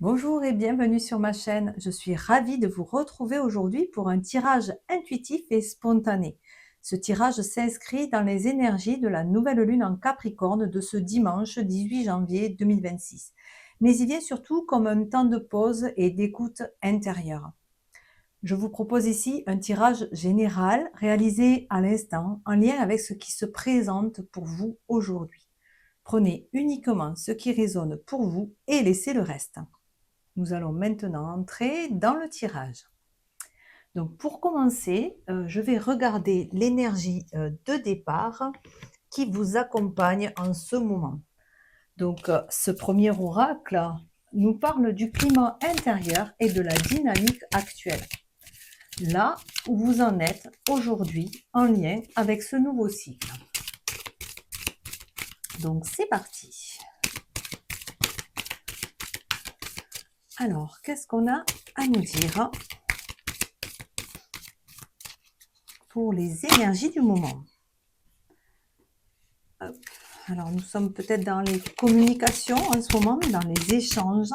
Bonjour et bienvenue sur ma chaîne. Je suis ravie de vous retrouver aujourd'hui pour un tirage intuitif et spontané. Ce tirage s'inscrit dans les énergies de la nouvelle lune en Capricorne de ce dimanche 18 janvier 2026. Mais il vient surtout comme un temps de pause et d'écoute intérieure. Je vous propose ici un tirage général réalisé à l'instant en lien avec ce qui se présente pour vous aujourd'hui. Prenez uniquement ce qui résonne pour vous et laissez le reste. Nous allons maintenant entrer dans le tirage. Donc pour commencer, je vais regarder l'énergie de départ qui vous accompagne en ce moment. Donc ce premier oracle nous parle du climat intérieur et de la dynamique actuelle. Là où vous en êtes aujourd'hui en lien avec ce nouveau cycle. Donc c'est parti. Alors, qu'est-ce qu'on a à nous dire pour les énergies du moment? Hop. Alors, nous sommes peut-être dans les communications en ce moment, dans les échanges.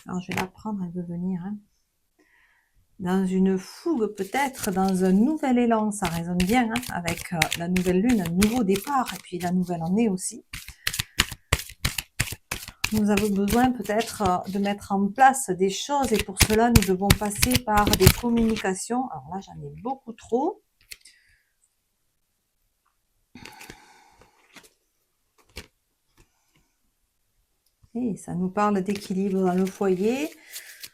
Alors, je vais la prendre, elle veut venir. Hein. Dans une fougue peut-être, dans un nouvel élan, ça résonne bien hein, avec la nouvelle lune, un nouveau départ, et puis la nouvelle année aussi. Nous avons besoin peut-être de mettre en place des choses, et pour cela, nous devons passer par des communications. Alors là, j'en ai beaucoup trop. Et ça nous parle d'équilibre dans le foyer.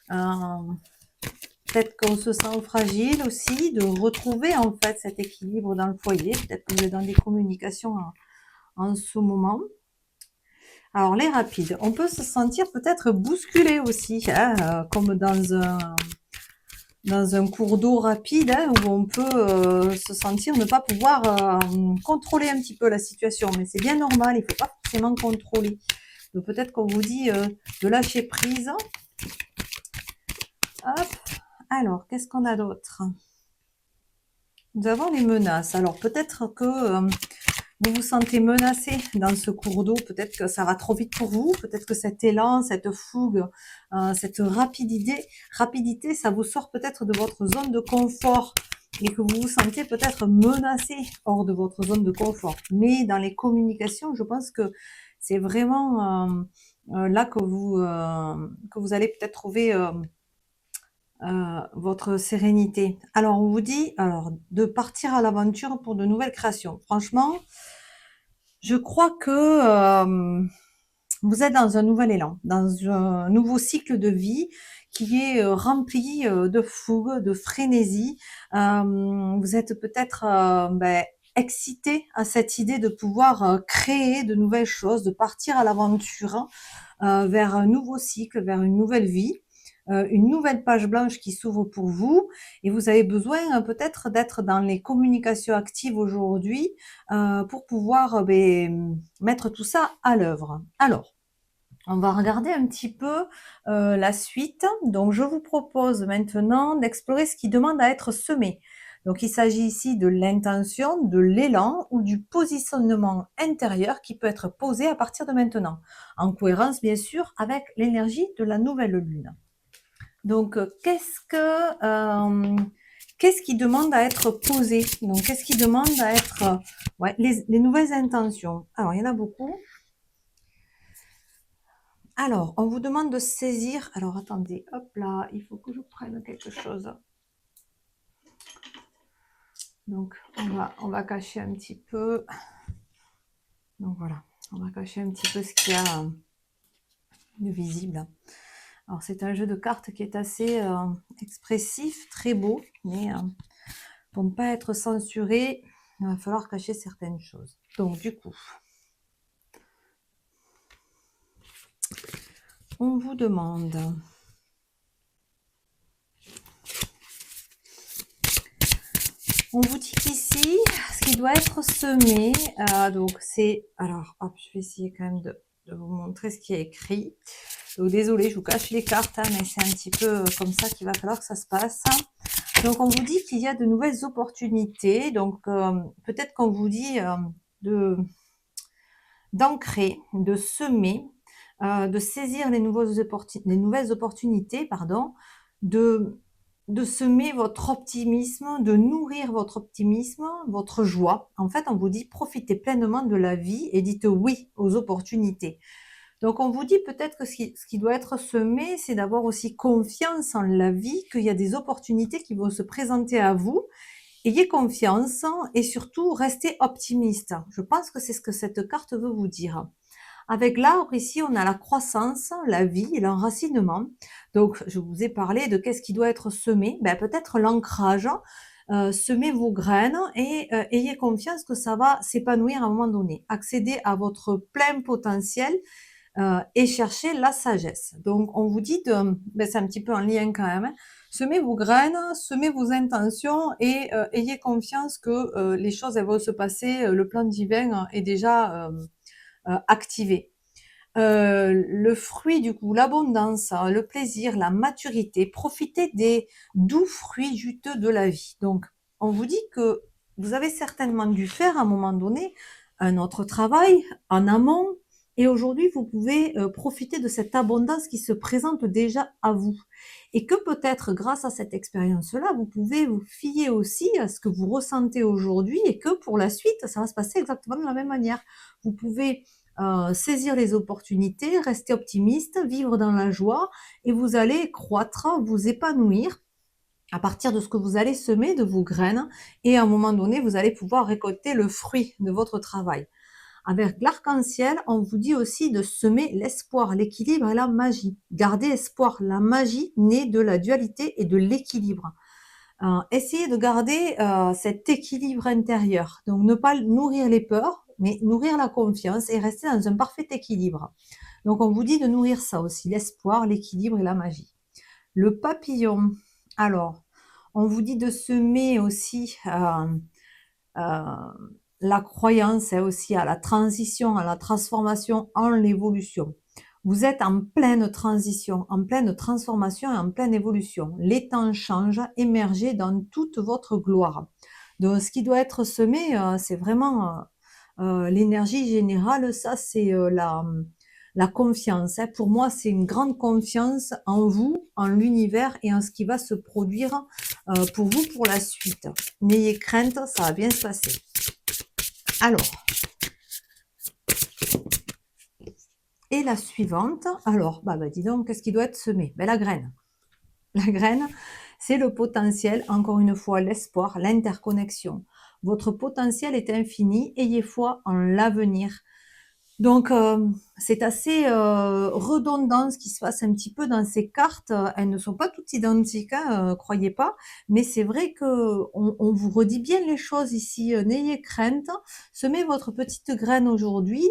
Peut-être qu'on se sent fragile aussi, de retrouver en fait cet équilibre dans le foyer. Peut-être que vous êtes dans des communications en ce moment. Alors les rapides, on peut se sentir peut-être bousculé aussi, hein, comme dans un cours d'eau rapide, hein, où on peut se sentir ne pas pouvoir contrôler un petit peu la situation. Mais c'est bien normal, il ne faut pas forcément contrôler. Donc peut-être qu'on vous dit de lâcher prise. Hop. Alors, qu'est-ce qu'on a d'autre? Nous avons les menaces. Alors, peut-être que vous vous sentez menacé dans ce cours d'eau. Peut-être que ça va trop vite pour vous. Peut-être que cet élan, cette fougue, cette rapidité, ça vous sort peut-être de votre zone de confort et que vous vous sentez peut-être menacé hors de votre zone de confort. Mais dans les communications, je pense que c'est vraiment là que vous allez peut-être trouver votre sérénité. Alors, on vous dit de partir à l'aventure pour de nouvelles créations. Franchement, je crois que vous êtes dans un nouvel élan, dans un nouveau cycle de vie qui est rempli de fougue, de frénésie. Vous êtes peut-être excité à cette idée de pouvoir créer de nouvelles choses, de partir à l'aventure vers un nouveau cycle, vers une nouvelle vie. Une nouvelle page blanche qui s'ouvre pour vous et vous avez besoin peut-être d'être dans les communications actives aujourd'hui pour pouvoir mettre tout ça à l'œuvre. Alors, on va regarder un petit peu la suite. Donc, je vous propose maintenant d'explorer ce qui demande à être semé. Donc, il s'agit ici de l'intention, de l'élan ou du positionnement intérieur qui peut être posé à partir de maintenant, en cohérence bien sûr avec l'énergie de la nouvelle lune. Donc, qu'est-ce qui demande à être posé? Donc, qu'est-ce qui demande à être les nouvelles intentions? Alors, il y en a beaucoup. Alors, on vous demande de saisir. Alors, attendez, hop là, il faut que je prenne quelque chose. Donc, on va cacher un petit peu. Donc voilà, on va cacher un petit peu ce qu'il y a de visible. Alors, c'est un jeu de cartes qui est assez expressif, très beau, mais pour ne pas être censuré, il va falloir cacher certaines choses. Donc, du coup, on vous demande on vous dit qu'ici, ce qui doit être semé, donc c'est, alors hop, je vais essayer quand même de vous montrer ce qui est écrit. Donc désolé, je vous cache les cartes, hein, mais c'est un petit peu comme ça qu'il va falloir que ça se passe. Donc on vous dit qu'il y a de nouvelles opportunités, donc peut-être qu'on vous dit d'ancrer, de semer de saisir les nouvelles opportunités, pardon, de de semer votre optimisme, de nourrir votre optimisme, votre joie. En fait, on vous dit: «Profitez pleinement de la vie et dites oui aux opportunités». Donc on vous dit peut-être que ce qui doit être semé, c'est d'avoir aussi confiance en la vie, qu'il y a des opportunités qui vont se présenter à vous. Ayez confiance et surtout restez optimiste. Je pense que c'est ce que cette carte veut vous dire. Avec l'arbre ici, on a la croissance, la vie et l'enracinement. Donc je vous ai parlé de qu'est-ce qui doit être semé. Ben, peut-être l'ancrage. Semez vos graines et ayez confiance que ça va s'épanouir à un moment donné. Accédez à votre plein potentiel et cherchez la sagesse. Donc on vous dit de, ben, c'est un petit peu en lien quand même, hein, semez vos graines, semez vos intentions et ayez confiance que les choses elles vont se passer, le plan divin est déjà activé. Le fruit du coup, l'abondance, le plaisir, la maturité, profitez des doux fruits juteux de la vie. Donc on vous dit que vous avez certainement dû faire à un moment donné un autre travail en amont et aujourd'hui vous pouvez profiter de cette abondance qui se présente déjà à vous et que peut-être grâce à cette expérience-là, vous pouvez vous fier aussi à ce que vous ressentez aujourd'hui et que pour la suite, ça va se passer exactement de la même manière. Vous pouvez saisir les opportunités, rester optimiste, vivre dans la joie et vous allez croître, vous épanouir à partir de ce que vous allez semer, de vos graines et à un moment donné, vous allez pouvoir récolter le fruit de votre travail. Avec l'arc-en-ciel, on vous dit aussi de semer l'espoir, l'équilibre et la magie. Gardez espoir, la magie née de la dualité et de l'équilibre. Essayez de garder cet équilibre intérieur. Donc ne pas nourrir les peurs, mais nourrir la confiance et rester dans un parfait équilibre. Donc on vous dit de nourrir ça aussi, l'espoir, l'équilibre et la magie. Le papillon, alors, on vous dit de semer aussi la croyance aussi à la transition, à la transformation, en l'évolution. Vous êtes en pleine transition, en pleine transformation et en pleine évolution. Les temps changent, émergez dans toute votre gloire. Donc, ce qui doit être semé, c'est vraiment l'énergie générale. Ça, c'est la confiance, hein. Pour moi, c'est une grande confiance en vous, en l'univers et en ce qui va se produire pour vous pour la suite. N'ayez crainte, ça va bien se passer. Alors, et la suivante, alors, bah dis donc, qu'est-ce qui doit être semé? Ben, la graine. La graine, c'est le potentiel, encore une fois, l'espoir, l'interconnexion. Votre potentiel est infini, ayez foi en l'avenir. Donc, c'est assez redondant ce qui se passe un petit peu dans ces cartes. Elles ne sont pas toutes identiques, hein, croyez pas. Mais c'est vrai qu'on vous redit bien les choses ici. N'ayez crainte, semez votre petite graine aujourd'hui,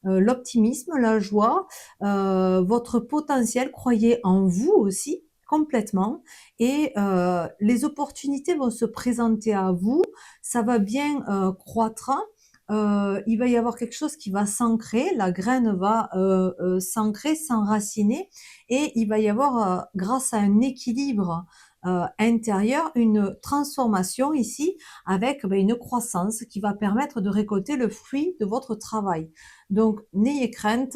l'optimisme, la joie, votre potentiel, croyez en vous aussi complètement et les opportunités vont se présenter à vous, ça va bien croître, il va y avoir quelque chose qui va s'ancrer, la graine va s'ancrer, s'enraciner, et il va y avoir, grâce à un équilibre intérieur, une transformation ici avec une croissance qui va permettre de récolter le fruit de votre travail. Donc, n'ayez crainte,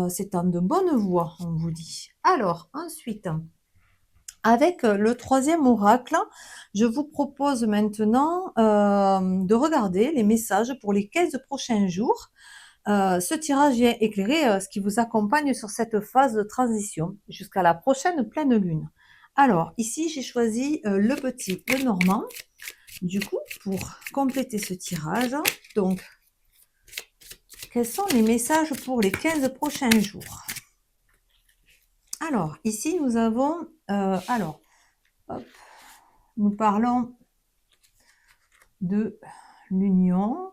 c'est en de bonne voie, on vous dit. Alors, ensuite, avec le troisième oracle, je vous propose maintenant de regarder les messages pour les 15 prochains jours. Ce tirage vient éclairer ce qui vous accompagne sur cette phase de transition jusqu'à la prochaine pleine lune. Alors, ici, j'ai choisi le petit, le normand, du coup, pour compléter ce tirage. Donc, quels sont les messages pour les 15 prochains jours? Alors, ici, nous avons... hop, nous parlons de l'union,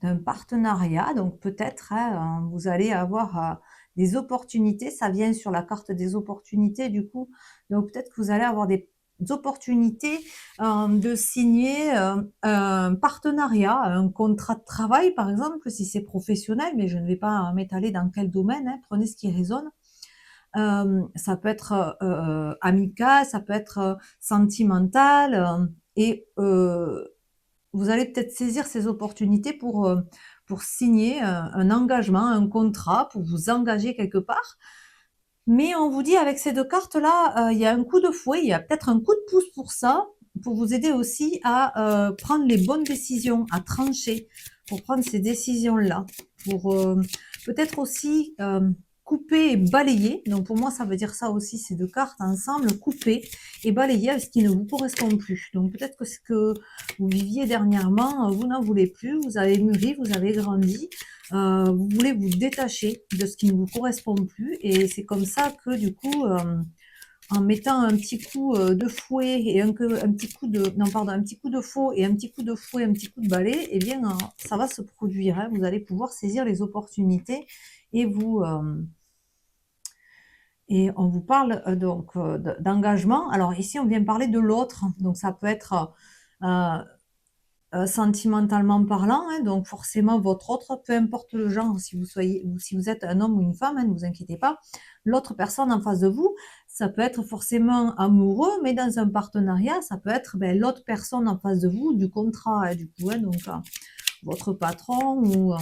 d'un partenariat. Donc peut-être hein, vous allez avoir des opportunités. Ça vient sur la carte des opportunités du coup. Donc peut-être que vous allez avoir des opportunités de signer un partenariat, un contrat de travail par exemple, si c'est professionnel, mais je ne vais pas m'étaler dans quel domaine, hein, prenez ce qui résonne. Ça peut être amical, ça peut être sentimental, et vous allez peut-être saisir ces opportunités pour signer un engagement, un contrat, pour vous engager quelque part. Mais on vous dit avec ces deux cartes-là, il y a un coup de fouet, il y a peut-être un coup de pouce pour ça, pour vous aider aussi à prendre les bonnes décisions, à trancher, pour prendre ces décisions-là, pour peut-être aussi couper et balayer. Donc pour moi, ça veut dire ça aussi, ces deux cartes ensemble, couper et balayer avec ce qui ne vous correspond plus. Donc peut-être que ce que vous viviez dernièrement, vous n'en voulez plus, vous avez mûri, vous avez grandi, vous voulez vous détacher de ce qui ne vous correspond plus, et c'est comme ça que du coup, en mettant un petit coup de fouet et un petit coup de, non pardon, un petit coup de faux et un petit coup de fouet, un petit coup de balai, eh bien ça va se produire, hein. Vous allez pouvoir saisir les opportunités et vous et on vous parle donc d'engagement. Alors ici on vient parler de l'autre, donc ça peut être sentimentalement parlant, hein, donc forcément votre autre, peu importe le genre, si vous êtes un homme ou une femme, hein, ne vous inquiétez pas, l'autre personne en face de vous, ça peut être forcément amoureux, mais dans un partenariat, ça peut être l'autre personne en face de vous, du contrat, hein, du coup, hein, donc votre patron ou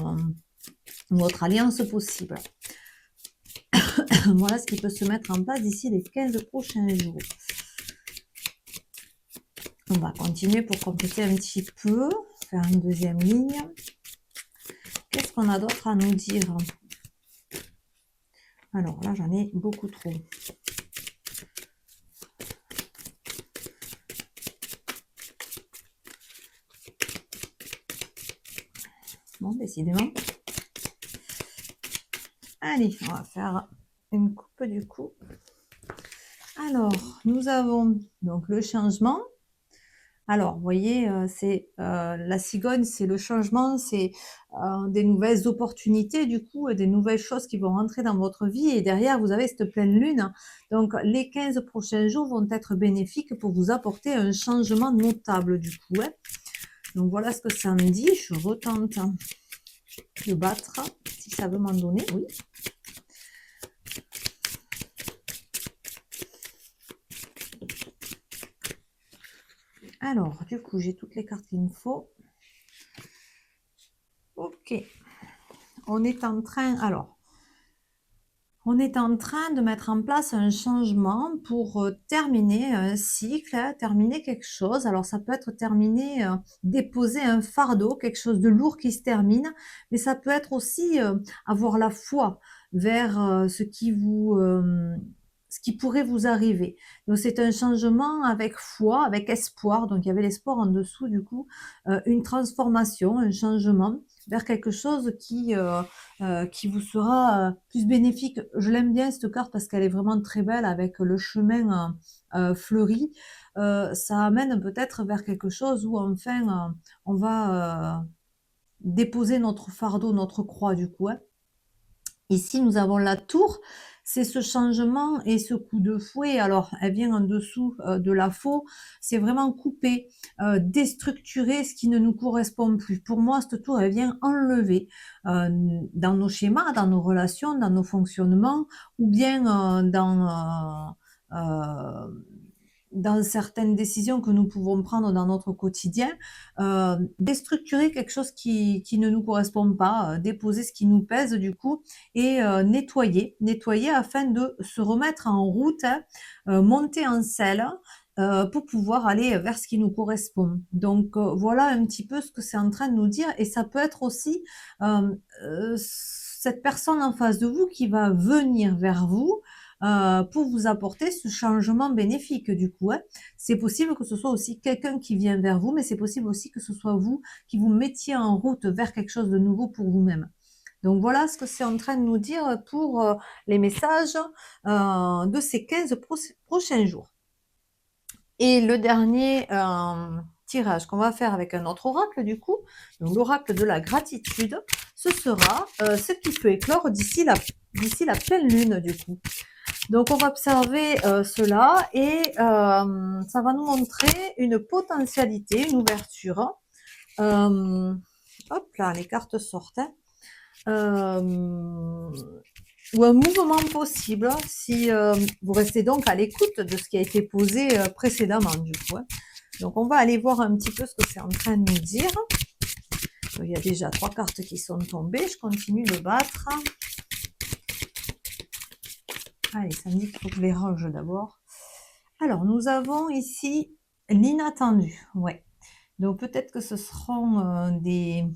votre alliance possible. Voilà ce qui peut se mettre en place d'ici les 15 prochains jours. On va continuer pour compléter un petit peu, faire une deuxième ligne. Qu'est-ce qu'on a d'autre à nous dire? Alors là, j'en ai beaucoup trop. Bon, décidément. Allez, on va faire une coupe du coup. Alors, nous avons donc le changement. Alors, vous voyez, c'est la cigogne, c'est le changement, c'est des nouvelles opportunités, du coup, des nouvelles choses qui vont rentrer dans votre vie. Et derrière, vous avez cette pleine lune. Donc, les 15 prochains jours vont être bénéfiques pour vous apporter un changement notable, du coup. Hein. Donc, voilà ce que ça me dit. Je retente de battre, si ça veut m'en donner, oui. Alors, du coup, j'ai toutes les cartes qu'il me faut. Ok. On est en train, on est en train de mettre en place un changement pour terminer un cycle, hein, terminer quelque chose. Alors, ça peut être terminer, déposer un fardeau, quelque chose de lourd qui se termine, mais ça peut être aussi avoir la foi vers ce qui pourrait vous arriver. Donc, c'est un changement avec foi, avec espoir. Donc, il y avait l'espoir en dessous, du coup, une transformation, un changement vers quelque chose qui vous sera plus bénéfique. Je l'aime bien cette carte parce qu'elle est vraiment très belle avec le chemin fleuri. Ça amène peut-être vers quelque chose où enfin on va déposer notre fardeau, notre croix du coup. Hein. Ici, nous avons la tour. C'est ce changement et ce coup de fouet. Alors, elle vient en dessous de la faux. C'est vraiment couper, déstructurer ce qui ne nous correspond plus. Pour moi, cette tour, elle vient enlever dans nos schémas, dans nos relations, dans nos fonctionnements, ou bien dans certaines décisions que nous pouvons prendre dans notre quotidien, déstructurer quelque chose qui ne nous correspond pas, déposer ce qui nous pèse du coup, et nettoyer afin de se remettre en route, hein, monter en selle, pour pouvoir aller vers ce qui nous correspond. Donc voilà un petit peu ce que c'est en train de nous dire, et ça peut être aussi cette personne en face de vous qui va venir vers vous pour vous apporter ce changement bénéfique du coup. Hein. C'est possible que ce soit aussi quelqu'un qui vient vers vous, mais c'est possible aussi que ce soit vous qui vous mettiez en route vers quelque chose de nouveau pour vous-même. Donc voilà ce que c'est en train de nous dire pour les messages de ces 15 prochains jours. Et le dernier tirage qu'on va faire avec un autre oracle du coup, donc l'oracle de la gratitude, ce sera ce qui peut éclore d'ici la pleine lune du coup. Donc on va observer cela, et ça va nous montrer une potentialité, une ouverture. Hop là, les cartes sortent. Ou un mouvement possible si vous restez donc à l'écoute de ce qui a été posé précédemment du coup. Hein. Donc on va aller voir un petit peu ce que c'est en train de nous dire. Il y a déjà 3 cartes qui sont tombées. Je continue de battre. Allez, ça me dit qu'il faut que je les range d'abord. Alors, nous avons ici l'inattendu. Ouais. Donc, peut-être que ce seront des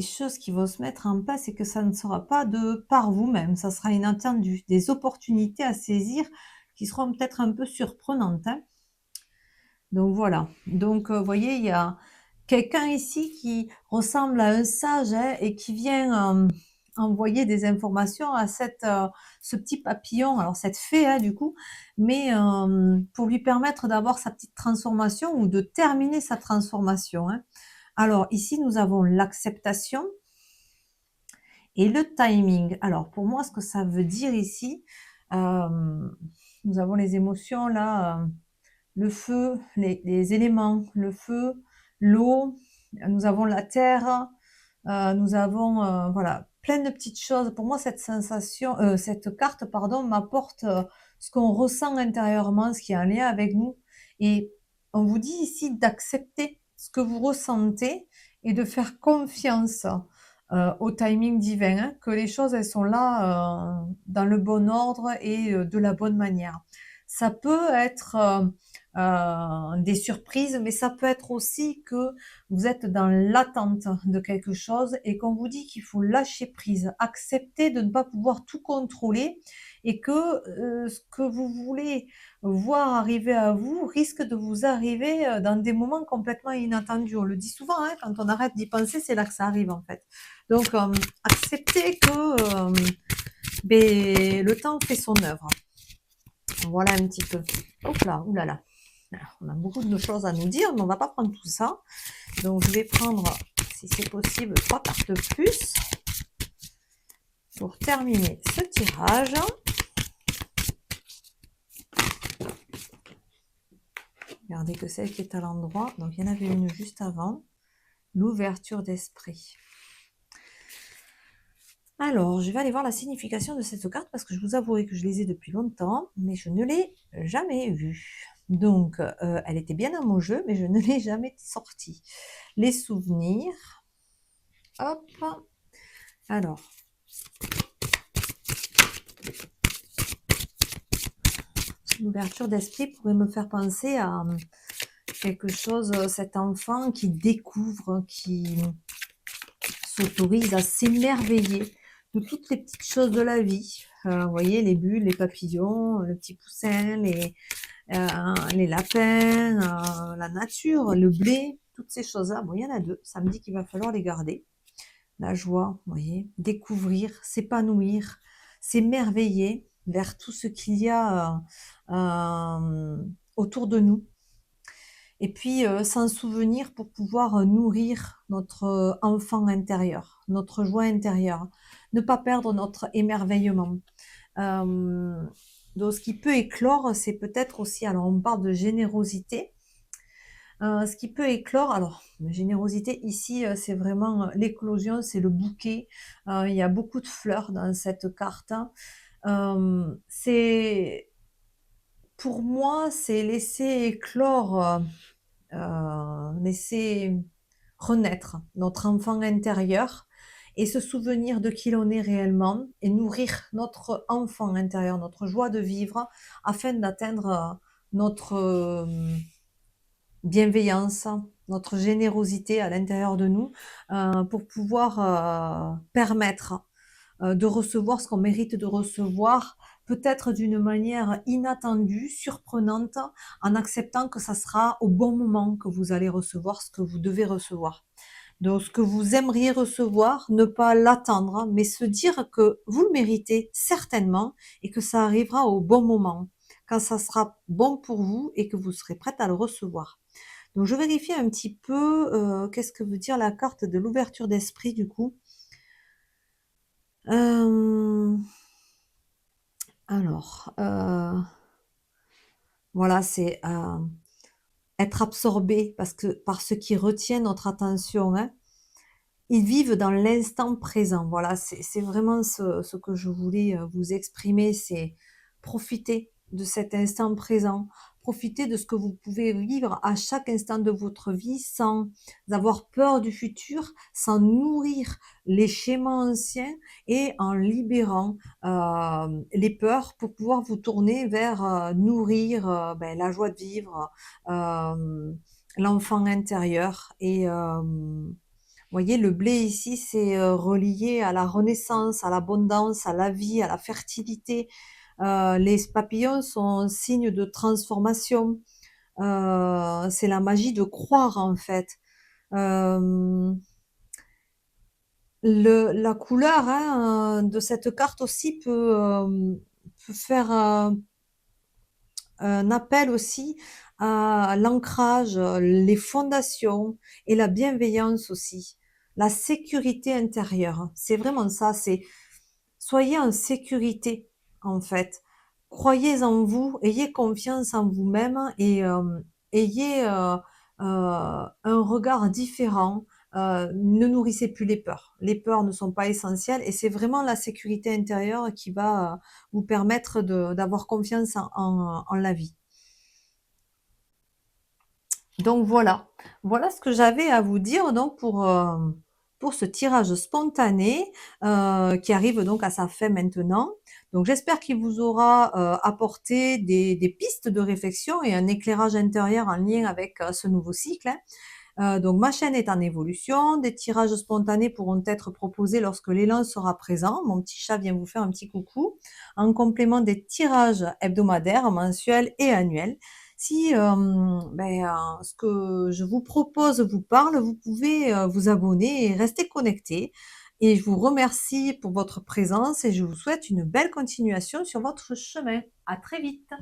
choses qui vont se mettre en place et que ça ne sera pas de par vous-même. Ça sera inattendu. Des opportunités à saisir qui seront peut-être un peu surprenantes, hein. Donc, voilà. Donc, vous voyez, il y a quelqu'un ici qui ressemble à un sage, hein, et qui vient envoyer des informations à ce petit papillon, alors cette fée, hein, du coup, mais pour lui permettre d'avoir sa petite transformation ou de terminer sa transformation, hein. Alors ici, nous avons l'acceptation et le timing. Alors pour moi, ce que ça veut dire ici, nous avons les émotions là, le feu, les éléments, le feu, l'eau, nous avons la terre, nous avons voilà, plein de petites choses. Pour moi, cette sensation, cette carte, pardon, m'apporte ce qu'on ressent intérieurement, ce qui est en lien avec nous. Et on vous dit ici d'accepter ce que vous ressentez et de faire confiance au timing divin, hein, que les choses, elles sont là dans le bon ordre et de la bonne manière. Ça peut être des surprises, mais ça peut être aussi que vous êtes dans l'attente de quelque chose et qu'on vous dit qu'il faut lâcher prise, accepter de ne pas pouvoir tout contrôler et que ce que vous voulez voir arriver à vous risque de vous arriver dans des moments complètement inattendus. On le dit souvent, hein, quand on arrête d'y penser, c'est là que ça arrive en fait. Donc, accepter que le temps fait son œuvre. Voilà un petit peu. Hop là, oulala. Alors, on a beaucoup de choses à nous dire, mais on va pas prendre tout ça. Donc, je vais prendre, si c'est possible, 3 cartes de plus pour terminer ce tirage. Regardez que celle qui est à l'endroit. Donc, il y en avait une juste avant. L'ouverture d'esprit. Alors, je vais aller voir la signification de cette carte parce que je vous avouerai que je les ai depuis longtemps, mais je ne l'ai jamais vue. Donc, elle était bien dans mon jeu, mais je ne l'ai jamais sortie. Les souvenirs. Hop. Alors. L'ouverture d'esprit pourrait me faire penser à quelque chose, cet enfant qui découvre, qui s'autorise à s'émerveiller de toutes les petites choses de la vie. Vous voyez, les bulles, les papillons, le petit poussin, les lapins, la nature, le blé, toutes ces choses-là. Bon, il y en a 2, ça me dit qu'il va falloir les garder. La joie, vous voyez, découvrir, s'épanouir, s'émerveiller vers tout ce qu'il y a autour de nous. Et puis, s'en souvenir pour pouvoir nourrir notre enfant intérieur, notre joie intérieure. Ne pas perdre notre émerveillement. Donc, ce qui peut éclore, c'est peut-être aussi, alors on parle de générosité. Ce qui peut éclore, alors, la générosité ici, c'est vraiment l'éclosion, c'est le bouquet. Il y a beaucoup de fleurs dans cette carte. C'est, pour moi, c'est laisser éclore, laisser renaître notre enfant intérieur et se souvenir de qui l'on est réellement et nourrir notre enfant intérieur, notre joie de vivre afin d'atteindre notre bienveillance, notre générosité à l'intérieur de nous pour pouvoir permettre de recevoir ce qu'on mérite de recevoir, peut-être d'une manière inattendue, surprenante, en acceptant que ça sera au bon moment que vous allez recevoir ce que vous devez recevoir. Donc, ce que vous aimeriez recevoir, ne pas l'attendre, mais se dire que vous le méritez certainement et que ça arrivera au bon moment, quand ça sera bon pour vous et que vous serez prête à le recevoir. Donc, je vérifie un petit peu qu'est-ce que veut dire la carte de l'ouverture d'esprit du coup. Alors, voilà, c'est être absorbé par ce qui retient notre attention, hein. Ils vivent dans l'instant présent. Voilà, c'est vraiment ce que je voulais vous exprimer, c'est profiter de cet instant présent, profiter de ce que vous pouvez vivre à chaque instant de votre vie sans avoir peur du futur, sans nourrir les schémas anciens et en libérant les peurs pour pouvoir vous tourner vers nourrir la joie de vivre, l'enfant intérieur et voyez, le blé ici, c'est, relié à la renaissance, à l'abondance, à la vie, à la fertilité. Les papillons sont signe de transformation. C'est la magie de croire, en fait. Hem, la couleur, hein, de cette carte aussi peut faire, un appel aussi à l'ancrage, les fondations et la bienveillance aussi. La sécurité intérieure, c'est vraiment ça, c'est soyez en sécurité, en fait. Croyez en vous, ayez confiance en vous-même et ayez, un regard différent. Ne nourrissez plus les peurs. Les peurs ne sont pas essentielles et c'est vraiment la sécurité intérieure qui va, vous permettre de d'avoir confiance en la vie. Donc voilà, voilà ce que j'avais à vous dire donc pour ce tirage spontané, qui arrive donc à sa fin maintenant. Donc j'espère qu'il vous aura, apporté des pistes de réflexion et un éclairage intérieur en lien avec, ce nouveau cycle, hein. Donc ma chaîne est en évolution, des tirages spontanés pourront être proposés lorsque l'élan sera présent. Mon petit chat vient vous faire un petit coucou, en complément des tirages hebdomadaires, mensuels et annuels. Si ce que je vous propose vous parle, vous pouvez vous abonner et rester connecté. Et je vous remercie pour votre présence et je vous souhaite une belle continuation sur votre chemin. À très vite.